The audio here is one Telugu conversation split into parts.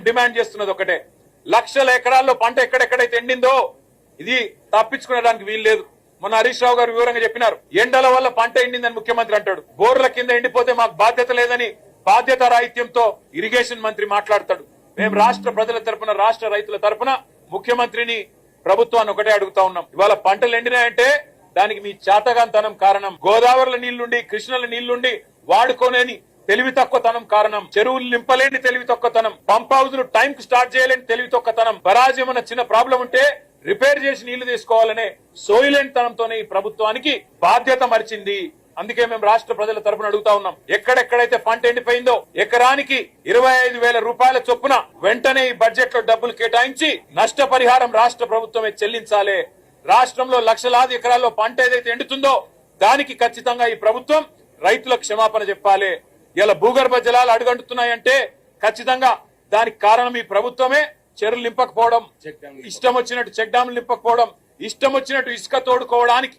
డిమాండ్ చేస్తున్నది ఒకటే, లక్షల ఎకరాల్లో పంట ఎక్కడెక్కడైతే ఎండిందో ఇది తప్పించుకునేదానికి వీలు లేదు. మొన్న హరీష్ రావు గారు వివరంగా చెప్పినారు, ఎండల వల్ల పంట ఎండిందని ముఖ్యమంత్రి అంటాడు, బోర్ల కింద ఎండిపోతే మాకు బాధ్యత లేదని బాధ్యత రాహిత్యంతో ఇరిగేషన్ మంత్రి మాట్లాడతాడు. మేము రాష్ట్ర ప్రజల తరపున, రాష్ట్ర రైతుల తరపున ముఖ్యమంత్రిని, ప్రభుత్వాన్ని ఒకటే అడుగుతా ఉన్నాం, ఇవాళ పంటలు ఎండినాయంటే దానికి మీ చేతగాంతనం కారణం, గోదావరిల నీళ్లుండి, కృష్ణల నీళ్లుండి వాడుకోలేని తెలివి తక్కువతనం కారణం, చెరువులు నింపలేని తెలివి తక్కువతనం, పంప్ హౌజులు టైం కు స్టార్ట్ చేయలేని తెలివి తక్కువతనం, బరాజ్ ఏమన్నా చిన్న ప్రాబ్లం ఉంటే రిపేర్ చేసి నీళ్లు తీసుకోవాలనే సోయిలెంట్ తనంతోనే ఈ ప్రభుత్వానికి బాధ్యత మరిచింది. అందుకే మేము రాష్ట్ర ప్రజల తరపున అడుగుతా ఉన్నాం, ఎక్కడెక్కడైతే పంట ఎండిపోయిందో ఎకరానికి 25,000 రూపాయల చొప్పున వెంటనే ఈ బడ్జెట్ లో డబ్బులు కేటాయించి నష్టపరిహారం రాష్ట్ర ప్రభుత్వమే చెల్లించాలి. రాష్ట్రంలో లక్షలాది ఎకరాల్లో పంట ఏదైతే ఎండుతుందో దానికి ఖచ్చితంగా ఈ ప్రభుత్వం రైతుల క్షమాపణ చెప్పాలి. ఇలా భూగర్భ జలాలు అడుగంటున్నాయంటే ఖచ్చితంగా దానికి కారణం ఈ ప్రభుత్వమే. చెరువులు నింపకపోవడం, ఇష్టం వచ్చినట్టు చెక్ డ్యాంలు నింపకపోవడం, ఇష్టం వచ్చినట్టు ఇసుక తోడుకోవడానికి,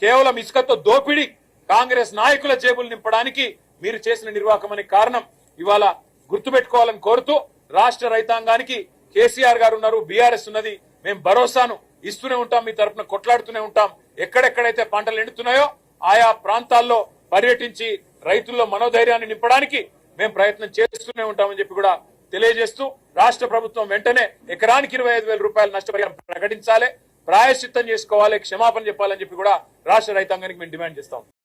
కేవలం ఇసుకతో దోపిడీ కాంగ్రెస్ నాయకుల జేబులు నింపడానికి మీరు చేసిన నిర్వాహకమనే కారణం ఇవాళ గుర్తుపెట్టుకోవాలని కోరుతూ, రాష్ట్ర రైతాంగానికి కేసీఆర్ గారు ఉన్నారు, బీఆర్ఎస్ ఉన్నది, మేము భరోసాను ఇస్తూనే ఉంటాం, మీ తరఫున కొట్లాడుతూనే ఉంటాం. ఎక్కడెక్కడైతే పంటలు ఎండుతున్నాయో ఆయా ప్రాంతాల్లో పర్యటించి రైతుల్లో మనోధైర్యాన్ని నింపడానికి మేము ప్రయత్నం చేస్తూనే ఉంటామని చెప్పి కూడా తెలియజేస్తూ, రాష్ట్ర ప్రభుత్వం వెంటనే ఎకరానికి 25,000 రూపాయలు నష్టపరిహారం ప్రకటించాలి, ప్రాయశ్చిత్తం చేసుకోవాలి, క్షమాపణ చెప్పాలని చెప్పి కూడా రాష్ట్ర రైతాంగానికి మేము డిమాండ్ చేస్తాం.